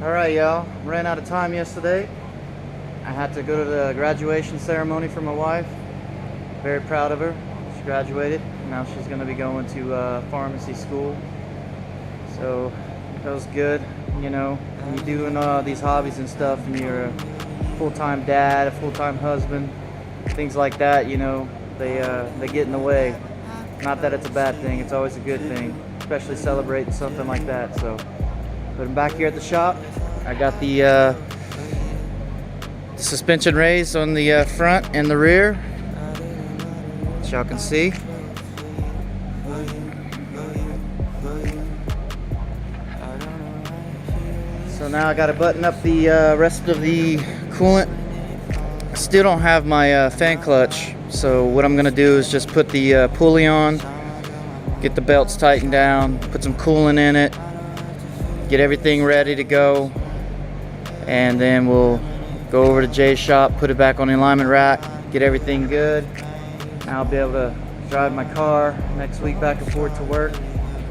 Alright, y'all. Ran out of time yesterday. I had to go to the graduation ceremony for my wife. Very proud of her. She graduated. Now she's going to be going to pharmacy school. So that was good. You know, when you're doing these hobbies and stuff, and you're a full-time dad, a full-time husband, things like that, you know, they get in the way. Not that it's a bad thing. It's always a good thing, especially celebrating something like that. So, but I'm back here at the shop. I got the suspension raised on the front and the rear, as y'all can see. So now I got to button up the rest of the coolant. I still don't have my fan clutch, so what I'm gonna do is just put the pulley on, get the belts tightened down, put some coolant in it, get everything ready to go, and then we'll go over to Jay's shop, put it back on the alignment rack, get everything good. Now I'll be able to drive my car next week back and forth to work.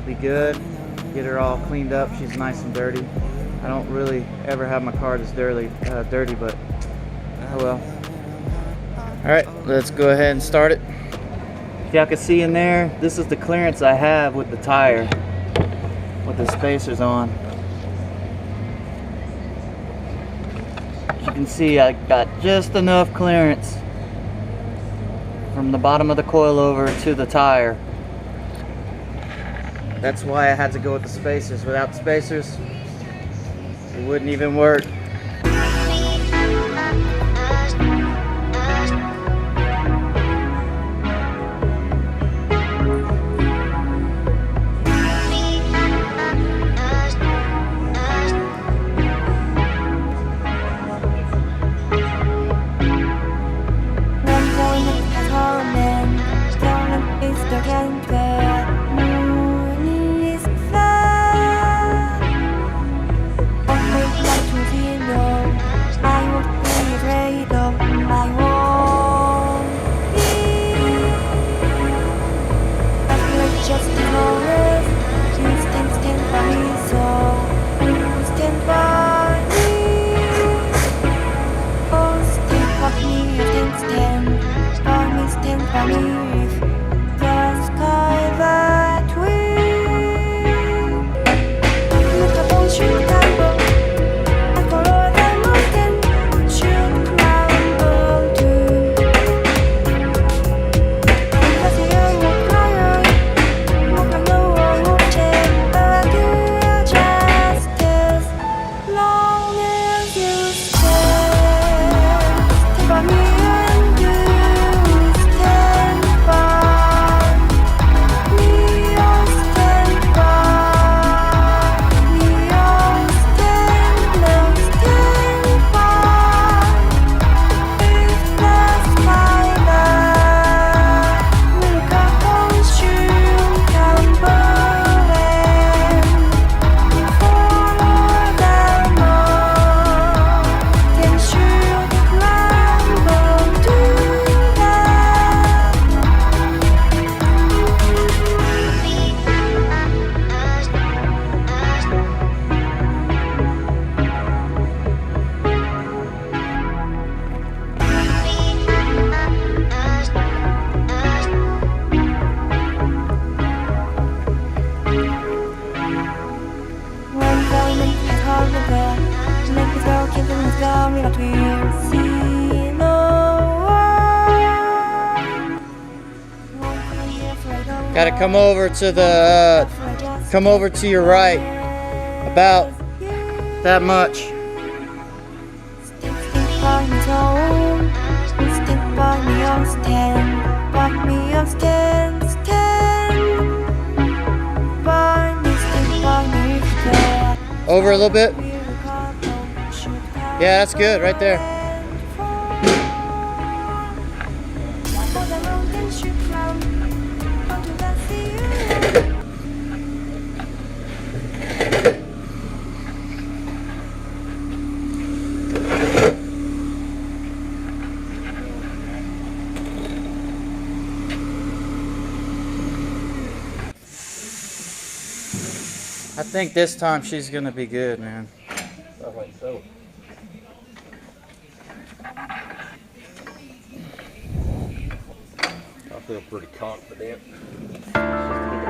Be good. Get her all cleaned up. She's nice and dirty. I don't really ever have my car this dirty, but oh well. Alright, let's go ahead and start it. If y'all can see in there, this is the clearance I have with the tire, with the spacers on. As you can see, I got just enough clearance from the bottom of the coilover to the tire. That's why I had to go with the spacers. Without the spacers, it wouldn't even work. Gotta come over to the, come over to your right, about that much. Over a little bit. Yeah, that's good right there. I think this time she's gonna be good, man. I think so. I feel pretty confident. Just to get the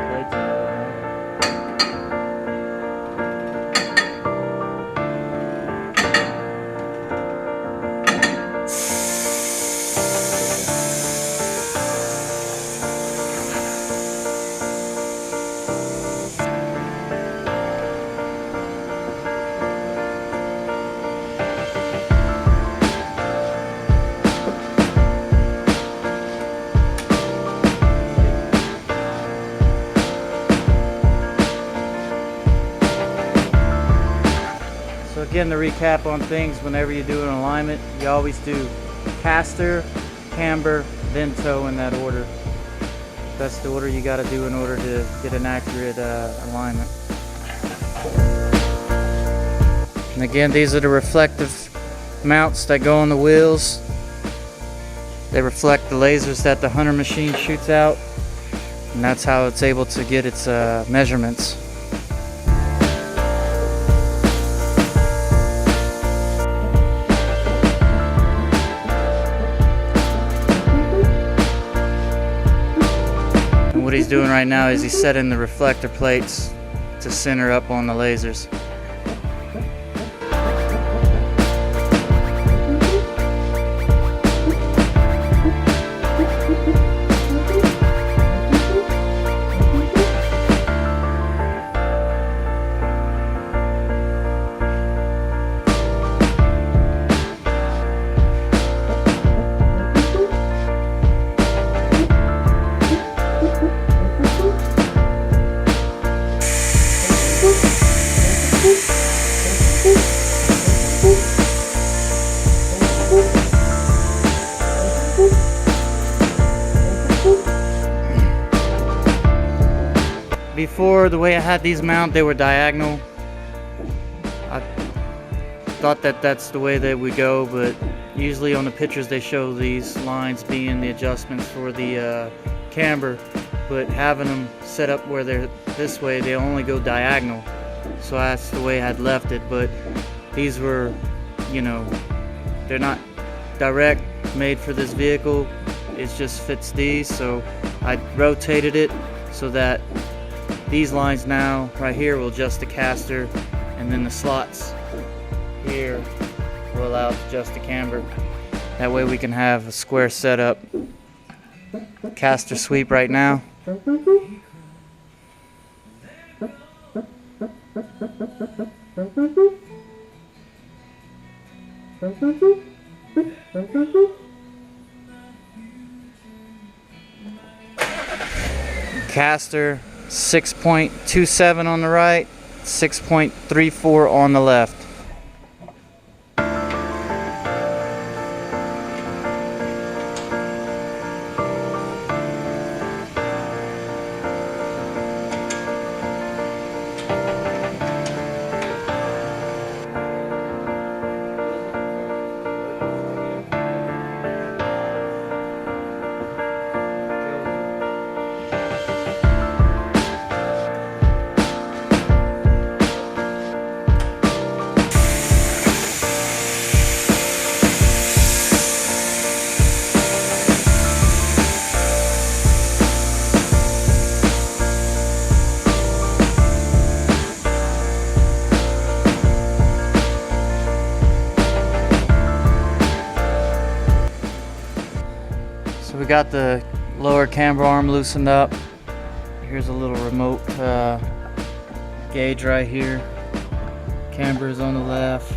plates out. So again, to recap on things, whenever you do an alignment, you always do caster, camber, then toe in that order. That's the order you got to do in order to get an accurate alignment. And again, these are the reflective mounts that go on the wheels. They reflect the lasers that the Hunter machine shoots out, and that's how it's able to get its measurements. What he's doing right now is he's setting the reflector plates to center up on the lasers. Before, the way I had these mounted, they were diagonal. I thought that that's the way they would go, but usually on the pictures they show these lines being the adjustments for the camber, but having them set up where they're this way, they only go diagonal. So that's the way I had left it, but these were, you know, they're not direct made for this vehicle. It just fits these, so I rotated it so that these lines now right here will adjust the caster, and then the slots here will allow it to adjust the camber. That way we can have a square setup. Caster sweep right now. Caster 6.27 on the right, 6.34 on the left. We got the lower camber arm loosened up. Here's a little remote gauge right here. Camber is on the left,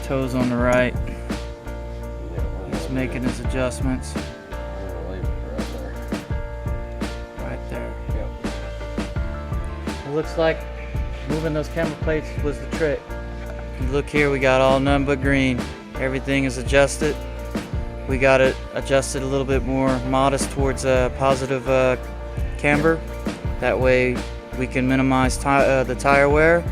toes on the right. He's making his adjustments. Right there. It looks like moving those camber plates was the trick. Look here, we got all none but green. Everything is adjusted. We got it adjusted a little bit more modest towards positive camber. That way we can minimize the tire wear.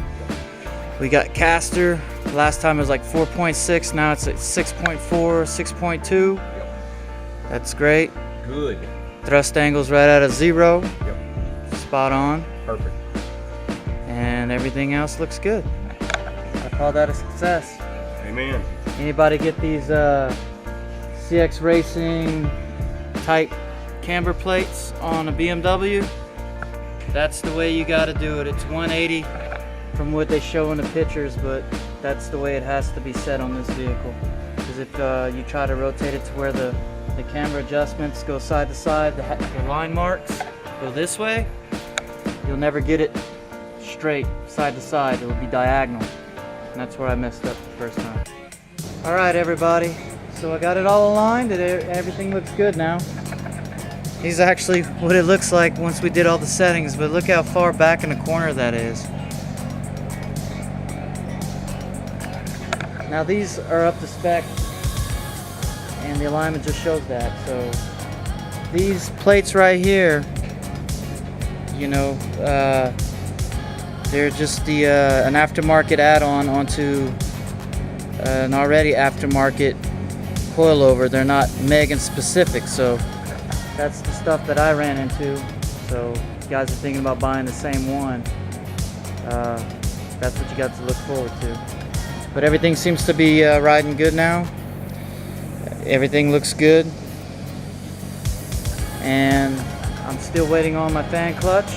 We got caster. Last time it was like 4.6. Now it's at 6.4, 6.2. That's great. Good. Thrust angle's right at a 0. Yep. Spot on. Perfect. And everything else looks good. Call that a success. Amen. Anybody get these CX Racing type camber plates on a BMW? That's the way you got to do it. It's 180 from what they show in the pictures, but that's the way it has to be set on this vehicle. Because if you try to rotate it to where the camber adjustments go side to side, the line marks go this way, you'll never get it straight side to side. It'll be diagonal. And that's where I messed up the first time. Alright everybody, so I got it all aligned and everything looks good now. Here's actually what it looks like once we did all the settings, but look how far back in the corner that is. Now these are up to spec and the alignment just shows that. So these plates right here, you know, they're just an aftermarket add-on onto an already aftermarket coilover. They're not Megan specific, so that's the stuff that I ran into. So if you guys are thinking about buying the same one, that's what you got to look forward to. But everything seems to be riding good now. Everything looks good, and I'm still waiting on my fan clutch.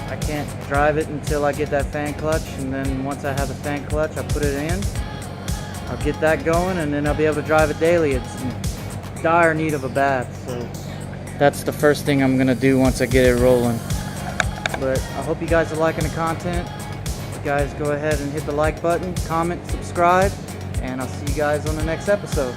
I can't drive it until I get that fan clutch, and then once I have the fan clutch, I put it in. I'll get that going, and then I'll be able to drive it daily. It's in dire need of a bath, so that's the first thing I'm gonna do once I get it rolling. But I hope you guys are liking the content. You guys go ahead and hit the like button, comment, subscribe, and I'll see you guys on the next episode.